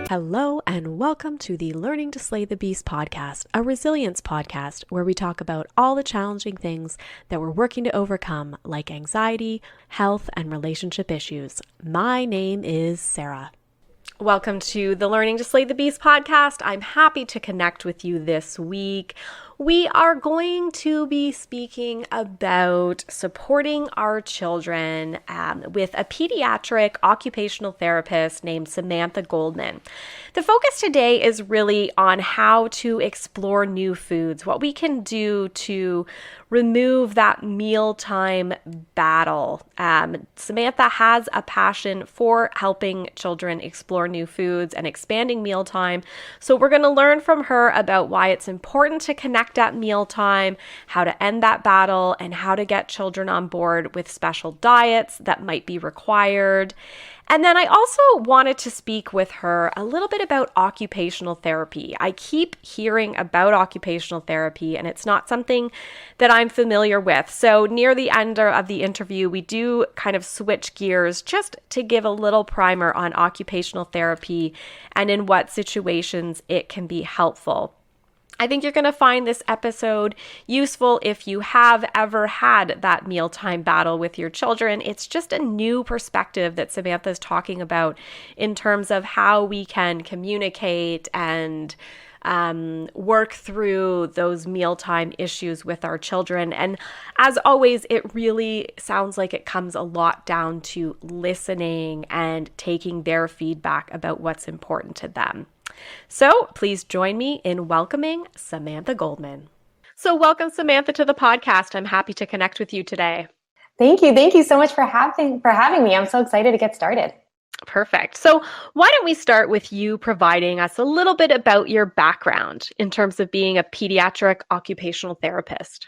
Hello and welcome to the Learning to Slay the Beast podcast, a resilience podcast where we talk about all the challenging things that we're working to overcome, like anxiety, health, and relationship issues. My name is Sarah. Welcome to the Learning to Slay the Beast podcast. I'm happy to connect with you this week. We are going to be speaking about supporting our children with a pediatric occupational therapist named Samantha Goldman. The focus today is really on how to explore new foods, what we can do to remove that mealtime battle. Samantha has a passion for helping children explore new foods and expanding mealtime. So we're going to learn from her about why it's important to connect at mealtime, how to end that battle, and how to get children on board with special diets that might be required. And then I also wanted to speak with her a little bit about occupational therapy. I keep hearing about occupational therapy, and it's not something that I'm familiar with. So near the end of the interview, we do kind of switch gears just to give a little primer on occupational therapy and in what situations it can be helpful. I think you're going to find this episode useful if you have ever had that mealtime battle with your children. It's just a new perspective that Samantha is talking about in terms of how we can communicate and work through those mealtime issues with our children. And as always, it really sounds like it comes a lot down to listening and taking their feedback about what's important to them. So please join me in welcoming Samantha Goldman. So welcome, Samantha, to the podcast. I'm happy to connect with you today. Thank you. Thank you so much for having me. I'm so excited to get started. Perfect. So why don't we start with you providing us a little bit about your background in terms of being a pediatric occupational therapist?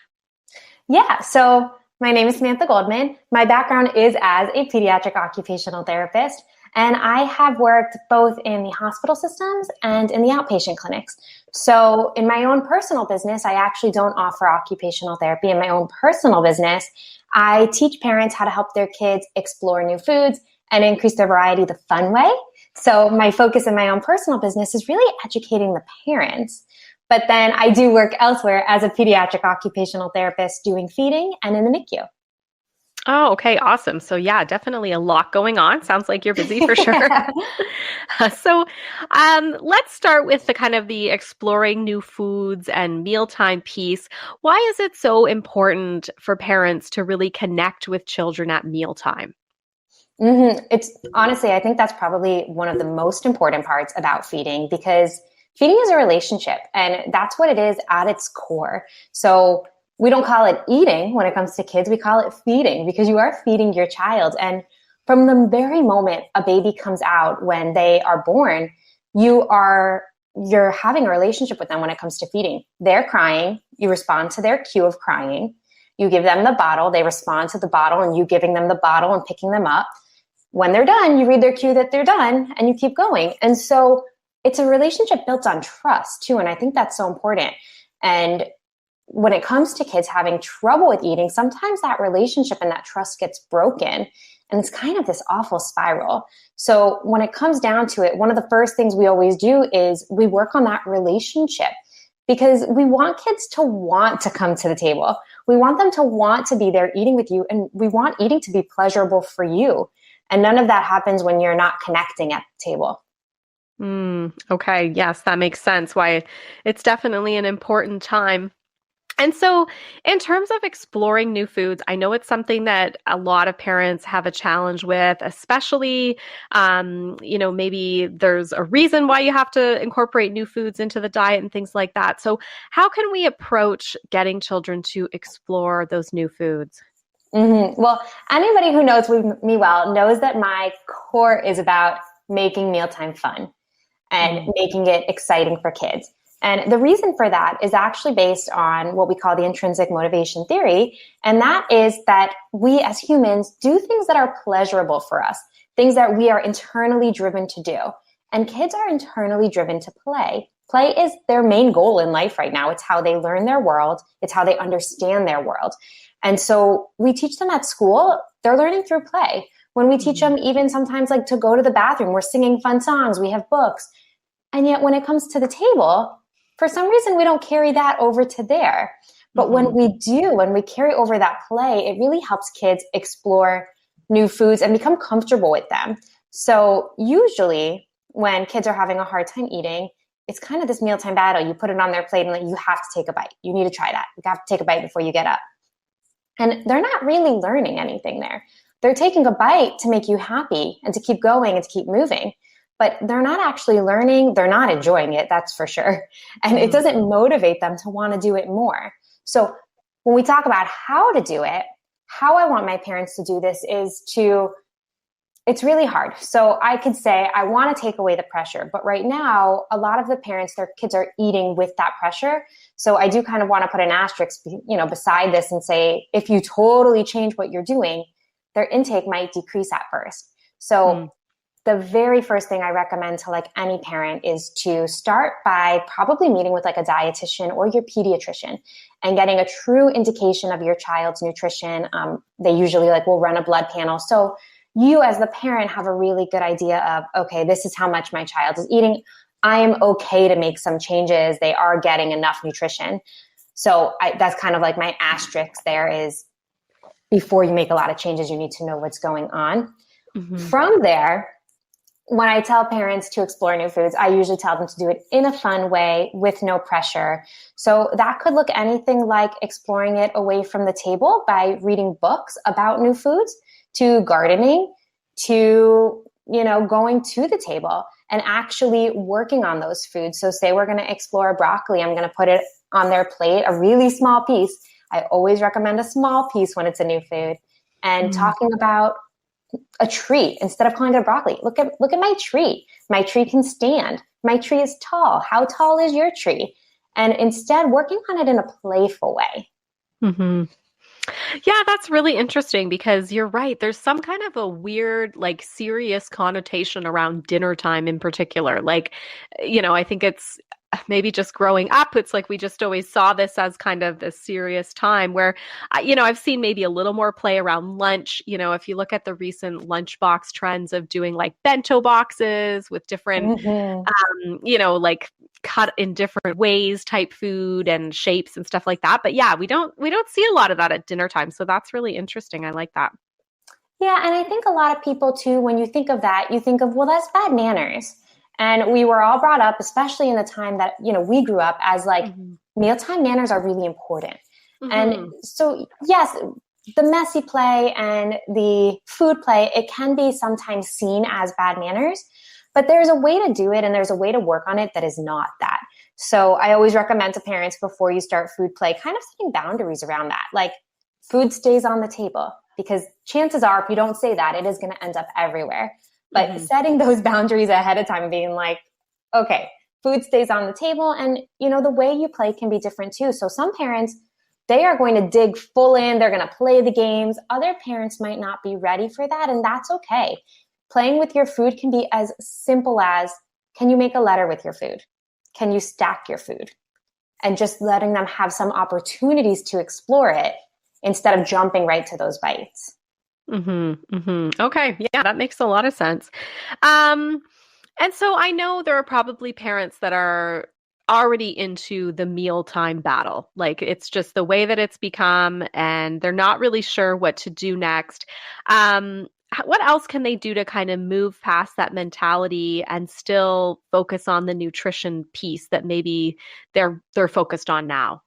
Yeah. So my name is Samantha Goldman. My background is as a pediatric occupational therapist. And I have worked both in the hospital systems and in the outpatient clinics. So in my own personal business, I actually don't offer occupational therapy. In my own personal business, I teach parents how to help their kids explore new foods and increase their variety the fun way. So my focus in my own personal business is really educating the parents. But then I do work elsewhere as a pediatric occupational therapist doing feeding and in the NICU. Oh, okay. Awesome. So yeah, definitely a lot going on. Sounds like you're busy for sure. So let's start with the exploring new foods and mealtime piece. Why is it so important for parents to really connect with children at mealtime? It's honestly, I think that's probably one of the most important parts about feeding, because feeding is a relationship and that's what it is at its core. So we don't call it eating when it comes to kids. We call it feeding, because you are feeding your child. And from the very moment a baby comes out, when they are born, you're having a relationship with them when it comes to feeding. They're crying. You respond to their cue of crying. You give them the bottle. They respond to the bottle and you giving them the bottle and picking them up. When they're done, you read their cue that they're done and you keep going. And so it's a relationship built on trust too. And I think that's so important. And when it comes to kids having trouble with eating, sometimes that relationship and that trust gets broken. And it's kind of this awful spiral. So when it comes down to it, one of the first things we always do is we work on that relationship, because we want kids to want to come to the table. We want them to want to be there eating with you. And we want eating to be pleasurable for you. And none of that happens when you're not connecting at the table. Okay. Yes, that makes sense. Why it's definitely an important time. And so in terms of exploring new foods, I know it's something that a lot of parents have a challenge with, especially, maybe there's a reason why you have to incorporate new foods into the diet and things like that. So how can we approach getting children to explore those new foods? Well, anybody who knows me well knows that my core is about making mealtime fun and making it exciting for kids. And the reason for that is actually based on what we call the intrinsic motivation theory. And that is that we as humans do things that are pleasurable for us, things that we are internally driven to do. And kids are internally driven to play. Play is their main goal in life right now. It's how they learn their world. It's how they understand their world. And so we teach them at school, they're learning through play. When we teach them even sometimes like to go to the bathroom, we're singing fun songs, we have books. And yet when it comes to the table, for some reason, we don't carry that over to there. But when we do, when we carry over that play, it really helps kids explore new foods and become comfortable with them. So usually when kids are having a hard time eating, it's kind of this mealtime battle. You put it on their plate and you have to take a bite. You need to try that. You have to take a bite before you get up. And they're not really learning anything there. They're taking a bite to make you happy and to keep going and to keep moving. But they're not actually learning. They're not enjoying it, that's for sure. And it doesn't motivate them to want to do it more. So when we talk about how to do it, how I want my parents to do this is it's really hard. So I could say, I want to take away the pressure. But right now, a lot of the parents, their kids are eating with that pressure. So I do kind of want to put an asterisk, beside this and say, if you totally change what you're doing, their intake might decrease at first. So the very first thing I recommend to like any parent is to start by probably meeting with like a dietitian or your pediatrician and getting a true indication of your child's nutrition. They usually will run a blood panel. So you as the parent have a really good idea of, okay, this is how much my child is eating. I am okay to make some changes. They are getting enough nutrition. So that's kind of like my asterisk there is before you make a lot of changes, you need to know what's going on. From there, when I tell parents to explore new foods, I usually tell them to do it in a fun way with no pressure. So that could look anything like exploring it away from the table by reading books about new foods, to gardening, to, going to the table and actually working on those foods. So say we're going to explore broccoli, I'm going to put it on their plate, a really small piece. I always recommend a small piece when it's a new food. And talking about a tree instead of calling it a broccoli. Look at my tree. My tree can stand. My tree is tall. How tall is your tree? And instead working on it in a playful way. Yeah, that's really interesting because you're right. There's some kind of a weird, serious connotation around dinner time in particular. I think it's maybe just growing up, it's like we just always saw this as kind of this serious time where, I've seen maybe a little more play around lunch. If you look at the recent lunchbox trends of doing bento boxes with different, cut in different ways type food and shapes and stuff like that. But yeah, we don't see a lot of that at dinner time. So that's really interesting. I like that. Yeah. And I think a lot of people too, when you think of that, you think of, well, that's bad manners. And we were all brought up, especially in the time that, we grew up as mealtime manners are really important. And so, yes, the messy play and the food play, it can be sometimes seen as bad manners, but there's a way to do it and there's a way to work on it that is not that. So I always recommend to parents before you start food play, kind of setting boundaries around that. Food stays on the table because chances are if you don't say that, it is going to end up everywhere. But setting those boundaries ahead of time and being okay, food stays on the table. And, the way you play can be different too. So some parents, they are going to dig full in. They're going to play the games. Other parents might not be ready for that. And that's okay. Playing with your food can be as simple as, can you make a letter with your food? Can you stack your food? And just letting them have some opportunities to explore it instead of jumping right to those bites. Okay. Yeah, that makes a lot of sense. And so I know there are probably parents that are already into the mealtime battle. It's just the way that it's become and they're not really sure what to do next. What else can they do to kind of move past that mentality and still focus on the nutrition piece that maybe they're focused on now?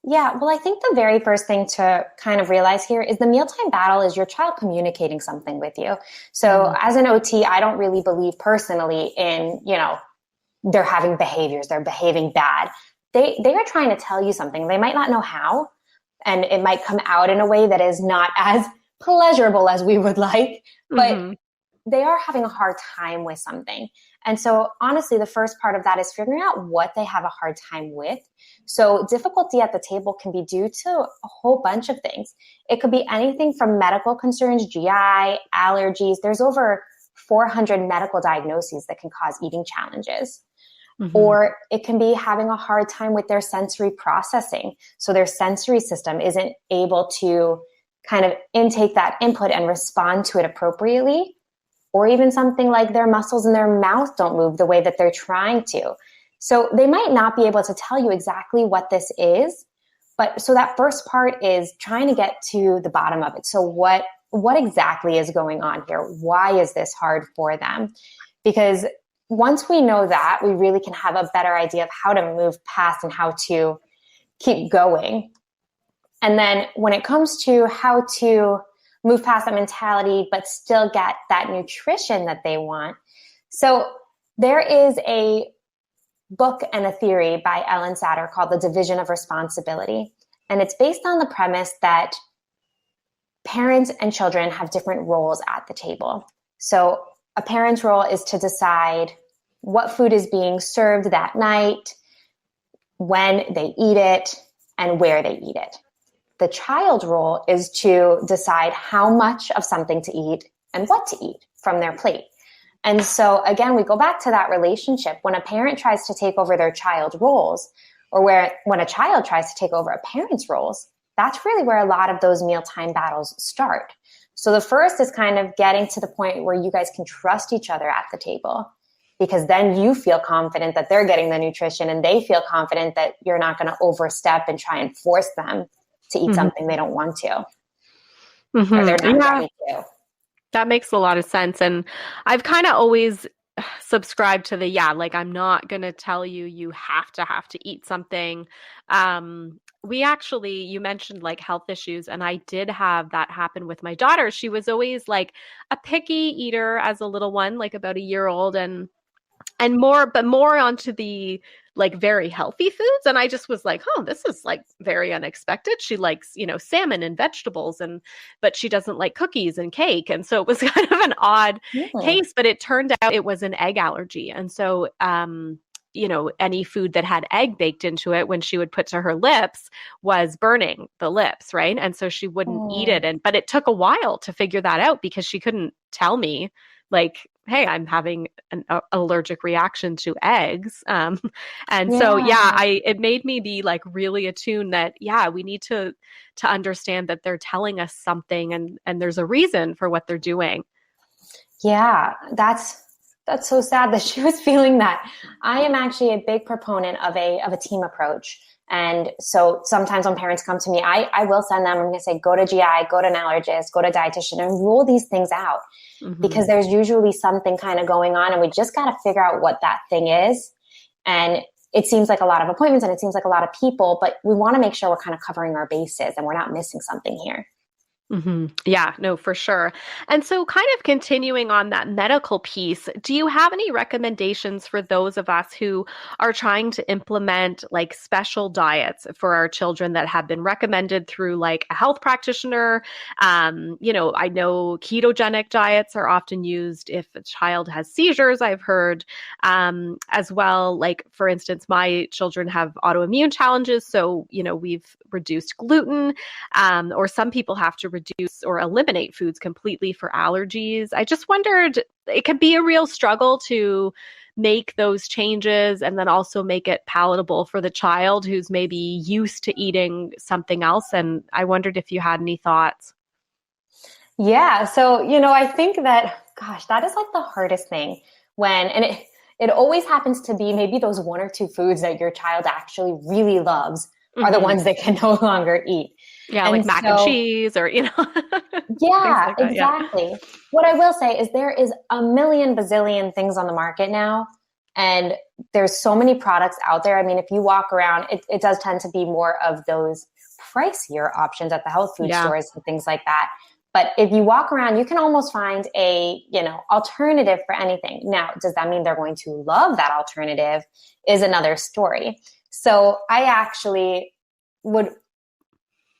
Yeah, well, I think the very first thing to kind of realize here is the mealtime battle is your child communicating something with you. So as an OT, I don't really believe personally in, they're having behaviors, they're behaving bad. They are trying to tell you something. They might not know how, and it might come out in a way that is not as pleasurable as we would like, but they are having a hard time with something. And so honestly, the first part of that is figuring out what they have a hard time with. So difficulty at the table can be due to a whole bunch of things. It could be anything from medical concerns, GI, allergies. There's over 400 medical diagnoses that can cause eating challenges. Or it can be having a hard time with their sensory processing. So their sensory system isn't able to kind of intake that input and respond to it appropriately. or even something like their muscles in their mouth don't move the way that they're trying to. So they might not be able to tell you exactly what this is, but so that first part is trying to get to the bottom of it. So what exactly is going on here? Why is this hard for them? Because once we know that, we really can have a better idea of how to move past and how to keep going. And then when it comes to how to move past that mentality, but still get that nutrition that they want. So there is a book and a theory by Ellen Satter called The Division of Responsibility. And it's based on the premise that parents and children have different roles at the table. So a parent's role is to decide what food is being served that night, when they eat it, and where they eat it. The child's role is to decide how much of something to eat and what to eat from their plate. And so again, we go back to that relationship. When a parent tries to take over their child's roles, or when a child tries to take over a parent's roles, that's really where a lot of those mealtime battles start. So the first is kind of getting to the point where you guys can trust each other at the table, because then you feel confident that they're getting the nutrition and they feel confident that you're not going to overstep and try and force them to eat something they don't want to, or they're not ready to. That makes a lot of sense. And I've kind of always subscribed to the, I'm not going to tell you, you have to eat something. We actually, you mentioned like health issues, and I did have that happen with my daughter. She was always like a picky eater as a little one, like about a year old, and more onto the like very healthy foods. And I just was like, oh, this is like very unexpected. She likes, salmon and vegetables, but she doesn't like cookies and cake. And so it was kind of an odd case, but it turned out it was an egg allergy. And so, any food that had egg baked into it, when she would put to her lips, was burning the lips, right? And so she wouldn't eat it. But it took a while to figure that out, because she couldn't tell me, like, hey, I'm having an allergic reaction to eggs. So, it made me be like really attuned that, we need to understand that they're telling us something, and there's a reason for what they're doing. Yeah, that's so sad that she was feeling that. I am actually a big proponent of a team approach. And so sometimes when parents come to me, I will send them, I'm going to say, go to GI, go to an allergist, go to a dietitian, and rule these things out. Because there's usually something kind of going on, and we just got to figure out what that thing is. And it seems like a lot of appointments, and it seems like a lot of people, but we want to make sure we're kind of covering our bases and we're not missing something here. Yeah, no, for sure. And so kind of continuing on that medical piece, do you have any recommendations for those of us who are trying to implement like special diets for our children that have been recommended through like a health practitioner? I know ketogenic diets are often used if a child has seizures, I've heard, as well. Like, for instance, my children have autoimmune challenges. So, we've reduced gluten, or some people have to reduce or eliminate foods completely for allergies. I just wondered, it could be a real struggle to make those changes and then also make it palatable for the child who's maybe used to eating something else. And I wondered if you had any thoughts. Yeah. So, I think that, gosh, that is like the hardest thing and it always happens to be maybe those one or two foods that your child actually really loves are the ones they can no longer eat. Yeah, and like mac and cheese or, Yeah, like that, exactly. Yeah. What I will say is there is a million bazillion things on the market now, and there's so many products out there. I mean, if you walk around, it does tend to be more of those pricier options at the health food stores and things like that. But if you walk around, you can almost find a, alternative for anything. Now, does that mean they're going to love that alternative is another story. So I actually would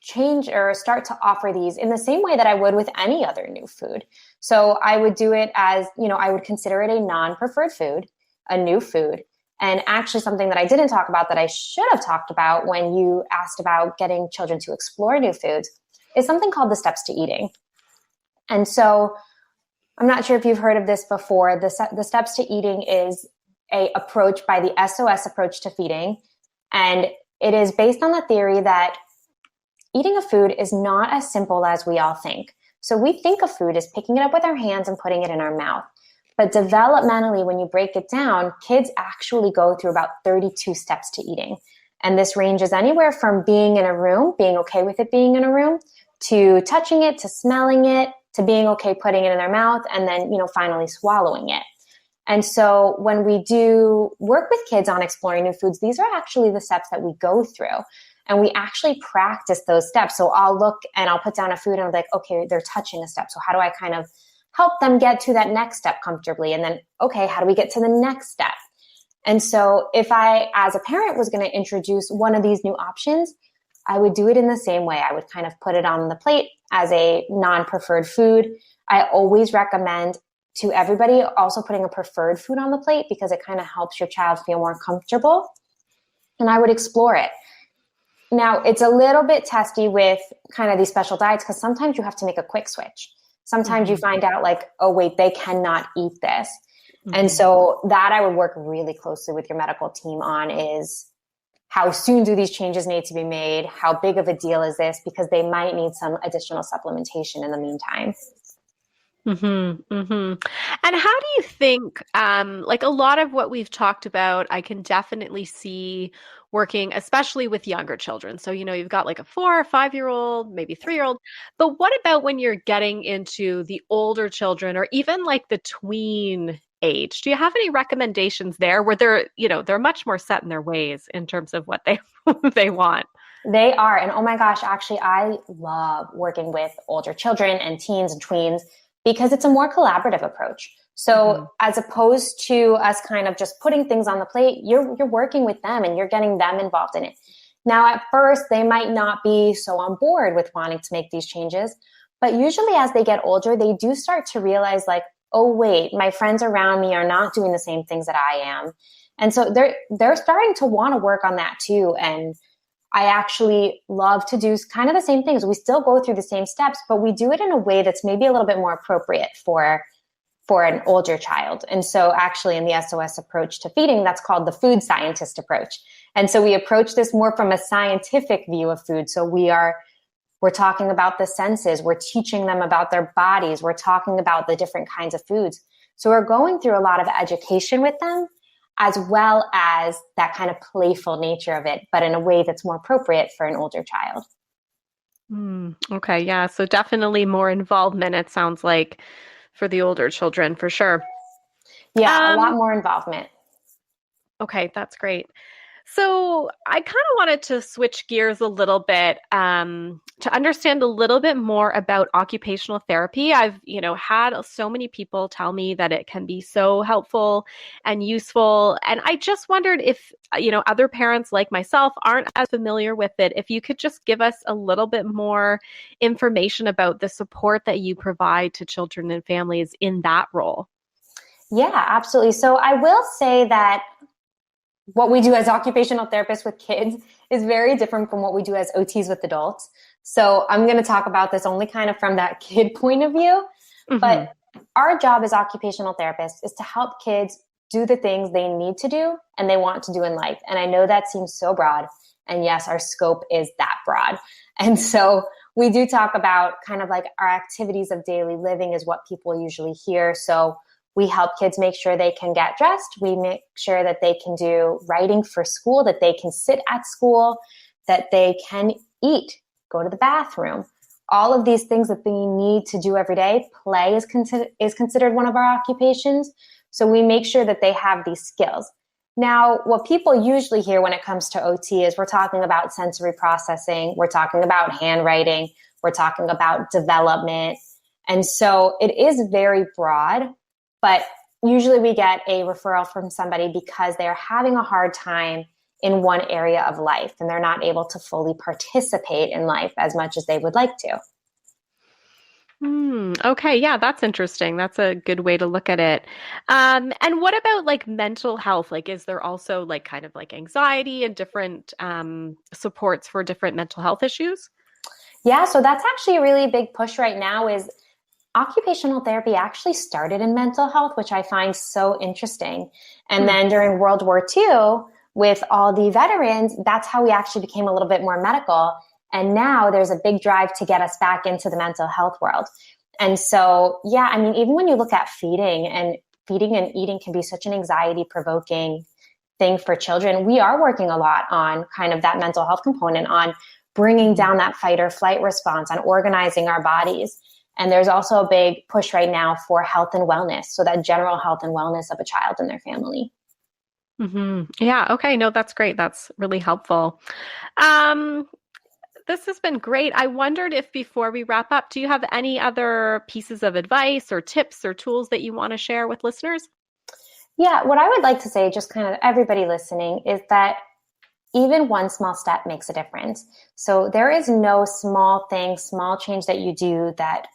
change or start to offer these in the same way that I would with any other new food. So I would do it as, I would consider it a non-preferred food, a new food. And actually something that I didn't talk about that I should have talked about when you asked about getting children to explore new foods is something called the steps to eating. And so I'm not sure if you've heard of this before. The steps to eating is a approach by the SOS approach to feeding. And it is based on the theory that eating a food is not as simple as we all think. So we think of food as picking it up with our hands and putting it in our mouth. But developmentally, when you break it down, kids actually go through about 32 steps to eating. And this ranges anywhere from being in a room, being okay with it being in a room, to touching it, to smelling it, to being okay putting it in their mouth, and then, finally swallowing it. And so when we do work with kids on exploring new foods, these are actually the steps that we go through. And we actually practice those steps. So I'll look and I'll put down a food and I'm like, okay, they're touching a step. So how do I kind of help them get to that next step comfortably? And then, okay, how do we get to the next step? And so if I, as a parent, was going to introduce one of these new options, I would do it in the same way. I would kind of put it on the plate as a non-preferred food. I always recommend to everybody also putting a preferred food on the plate because it kind of helps your child feel more comfortable. And I would explore it. Now, it's a little bit testy with kind of these special diets because sometimes you have to make a quick switch. Sometimes you find out like, oh, wait, they cannot eat this. And so that I would work really closely with your medical team on is how soon do these changes need to be made? How big of a deal is this? Because they might need some additional supplementation in the meantime. And how do you think, like a lot of what we've talked about, I can definitely see working, especially with younger children. So, you've got like a 4 or 5-year-old, maybe 3-year-old, but what about when you're getting into the older children or even like the tween age? Do you have any recommendations there where they're much more set in their ways in terms of what they want? They are. And oh my gosh, actually, I love working with older children and teens and tweens because it's a more collaborative approach. So as opposed to us kind of just putting things on the plate, you're working with them and you're getting them involved in it. Now, at first, they might not be so on board with wanting to make these changes, but usually as they get older, they do start to realize like, oh, wait, my friends around me are not doing the same things that I am. And so they're starting to want to work on that too. And I actually love to do kind of the same things. We still go through the same steps, but we do it in a way that's maybe a little bit more appropriate for an older child. And so actually in the SOS approach to feeding, that's called the food scientist approach. And so we approach this more from a scientific view of food. So we're talking about the senses. We're teaching them about their bodies. We're talking about the different kinds of foods. So we're going through a lot of education with them, as well as that kind of playful nature of it, but in a way that's more appropriate for an older child. Okay, yeah. So definitely more involvement, it sounds like, for the older children, for sure. Yeah, a lot more involvement. Okay, that's great. So I kind of wanted to switch gears a little bit to understand a little bit more about occupational therapy. I've, had so many people tell me that it can be so helpful and useful. And I just wondered if, other parents like myself aren't as familiar with it, if you could just give us a little bit more information about the support that you provide to children and families in that role. Yeah, absolutely. So I will say that what we do as occupational therapists with kids is very different from what we do as OTs with adults. So I'm going to talk about this only kind of from that kid point of view. But our job as occupational therapists is to help kids do the things they need to do and they want to do in life. And I know that seems so broad. And yes, our scope is that broad. And so we do talk about kind of like our activities of daily living is what people usually hear. So we help kids make sure they can get dressed. We make sure that they can do writing for school, that they can sit at school, that they can eat, go to the bathroom. All of these things that they need to do every day. Play is considered one of our occupations. So we make sure that they have these skills. Now, what people usually hear when it comes to OT is we're talking about sensory processing, we're talking about handwriting, we're talking about development. And so it is very broad. But usually we get a referral from somebody because they're having a hard time in one area of life and they're not able to fully participate in life as much as they would like to. Okay, yeah, that's interesting. That's a good way to look at it. And what about like mental health? Like, is there also like kind of like anxiety and different supports for different mental health issues? Yeah, so that's actually a really big push right now is occupational therapy actually started in mental health, which I find so interesting. And then during World War II, with all the veterans, that's how we actually became a little bit more medical. And now there's a big drive to get us back into the mental health world. And so, yeah, I mean, even when you look at feeding and eating can be such an anxiety provoking thing for children. We are working a lot on kind of that mental health component, on bringing down that fight or flight response, on organizing our bodies. And there's also a big push right now for health and wellness. So that general health and wellness of a child and their family. Yeah. Okay. No, that's great. That's really helpful. Um, this has been great. I wondered if before we wrap up, do you have any other pieces of advice or tips or tools that you want to share with listeners? Yeah, what I would like to say, just kind of everybody listening, is that even one small step makes a difference. So there is no small thing, small change that you do that,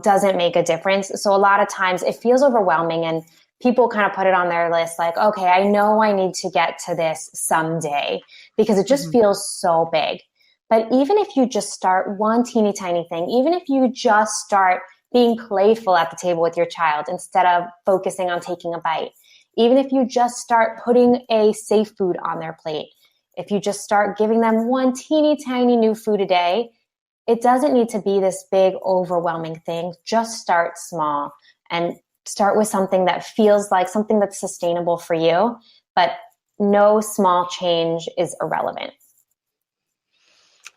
doesn't make a difference. So a lot of times it feels overwhelming and people kind of put it on their list like, okay, I know I need to get to this someday because it just feels so big. But even if you just start one teeny tiny thing, even if you just start being playful at the table with your child instead of focusing on taking a bite, even if you just start putting a safe food on their plate, if you just start giving them one teeny tiny new food a day, it doesn't need to be this big overwhelming thing. Just start small and start with something that feels like something that's sustainable for you, but no small change is irrelevant.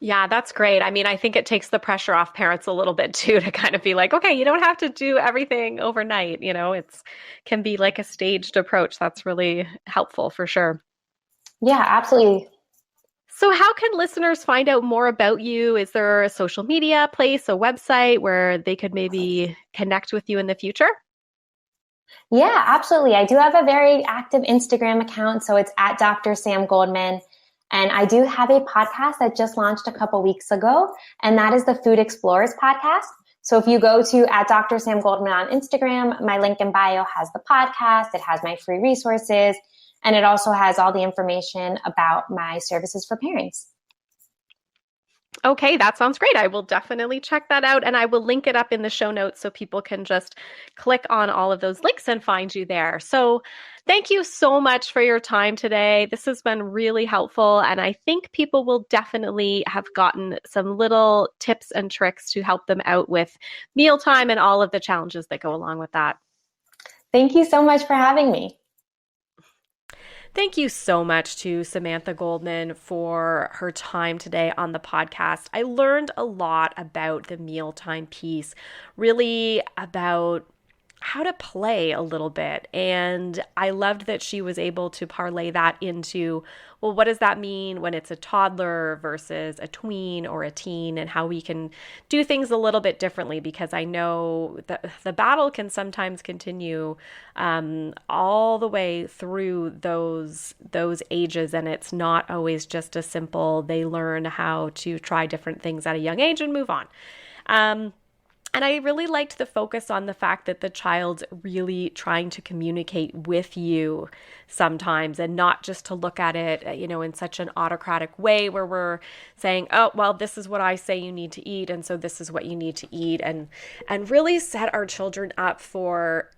Yeah, that's great. I mean, I think it takes the pressure off parents a little bit too to kind of be like, okay, you don't have to do everything overnight. It's can be like a staged approach. That's really helpful for sure. Yeah, absolutely. So, how can listeners find out more about you? Is there a social media place, a website where they could maybe connect with you in the future? Yeah, absolutely. I do have a very active Instagram account. So it's at Dr. Sam Goldman. And I do have a podcast that just launched a couple weeks ago, and that is the Food Explorers podcast. So if you go to at Dr. Sam Goldman on Instagram, my link in bio has the podcast, it has my free resources, and it also has all the information about my services for parents. Okay, that sounds great. I will definitely check that out, and I will link it up in the show notes so people can just click on all of those links and find you there. So, thank you so much for your time today. This has been really helpful, and I think people will definitely have gotten some little tips and tricks to help them out with mealtime and all of the challenges that go along with that. Thank you so much for having me. Thank you so much to Samantha Goldman for her time today on the podcast. I learned a lot about the mealtime piece, really about how to play a little bit. And I loved that she was able to parlay that into, well, what does that mean when it's a toddler versus a tween or a teen, and how we can do things a little bit differently, because I know that the battle can sometimes continue all the way through those ages, and it's not always just a simple, they learn how to try different things at a young age and move on. And I really liked the focus on the fact that the child's really trying to communicate with you sometimes, and not just to look at it, in such an autocratic way where we're saying, oh, well, this is what I say you need to eat, and so this is what you need to eat, and really set our children up for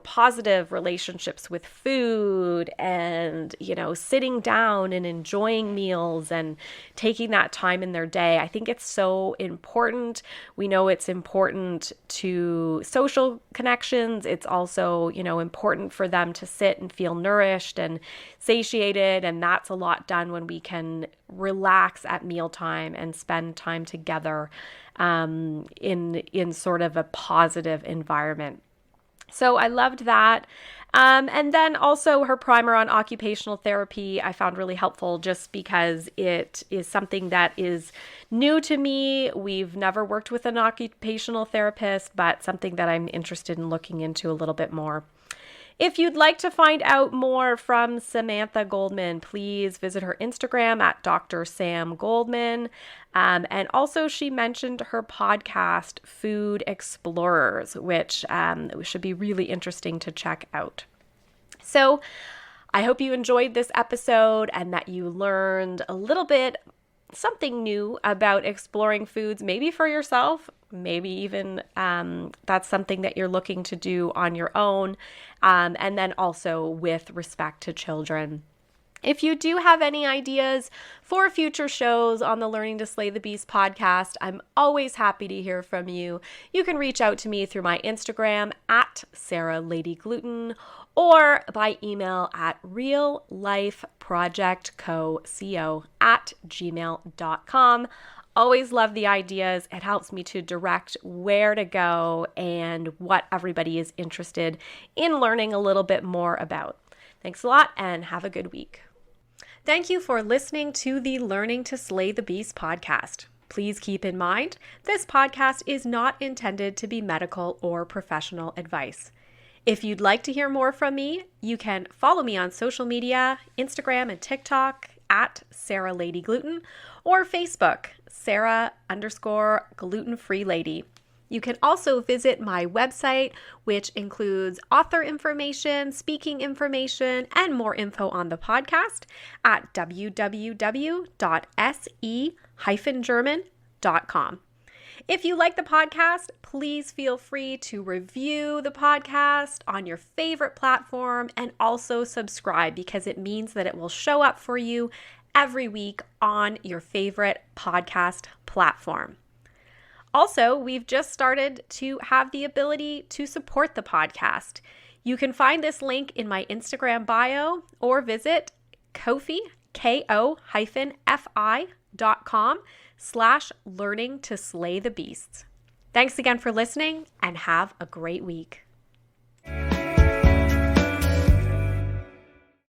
positive relationships with food, and, sitting down and enjoying meals and taking that time in their day. I think it's so important. We know it's important to social connections. It's also, important for them to sit and feel nourished and satiated. And that's a lot done when we can relax at mealtime and spend time together in sort of a positive environment. So I loved that. And then also her primer on occupational therapy, I found really helpful, just because it is something that is new to me. We've never worked with an occupational therapist, but something that I'm interested in looking into a little bit more. If you'd like to find out more from Samantha Goldman, please visit her Instagram at Dr. Sam Goldman. And also, she mentioned her podcast, Food Explorers, which should be really interesting to check out. So I hope you enjoyed this episode and that you learned a little bit, something new about exploring foods, maybe for yourself, maybe even that's something that you're looking to do on your own, and then also with respect to children. If you do have any ideas for future shows on the Learning to Slay the Beast podcast, I'm always happy to hear from you. You can reach out to me through my Instagram at SarahLadyGluten or by email at reallifeprojectco@gmail.com. Always love the ideas. It helps me to direct where to go and what everybody is interested in learning a little bit more about. Thanks a lot and have a good week. Thank you for listening to the Learning to Slay the Beast podcast. Please keep in mind, this podcast is not intended to be medical or professional advice. If you'd like to hear more from me, you can follow me on social media, Instagram and TikTok at SarahLadyGluten or Facebook, Sarah_gluten-free-lady. You can also visit my website, which includes author information, speaking information, and more info on the podcast at www.se-german.com. If you like the podcast, please feel free to review the podcast on your favorite platform and also subscribe because it means that it will show up for you every week on your favorite podcast platform. Also, we've just started to have the ability to support the podcast. You can find this link in my Instagram bio or visit Ko-fi, ko-fi.com/learning to slay the beasts. Thanks again for listening and have a great week.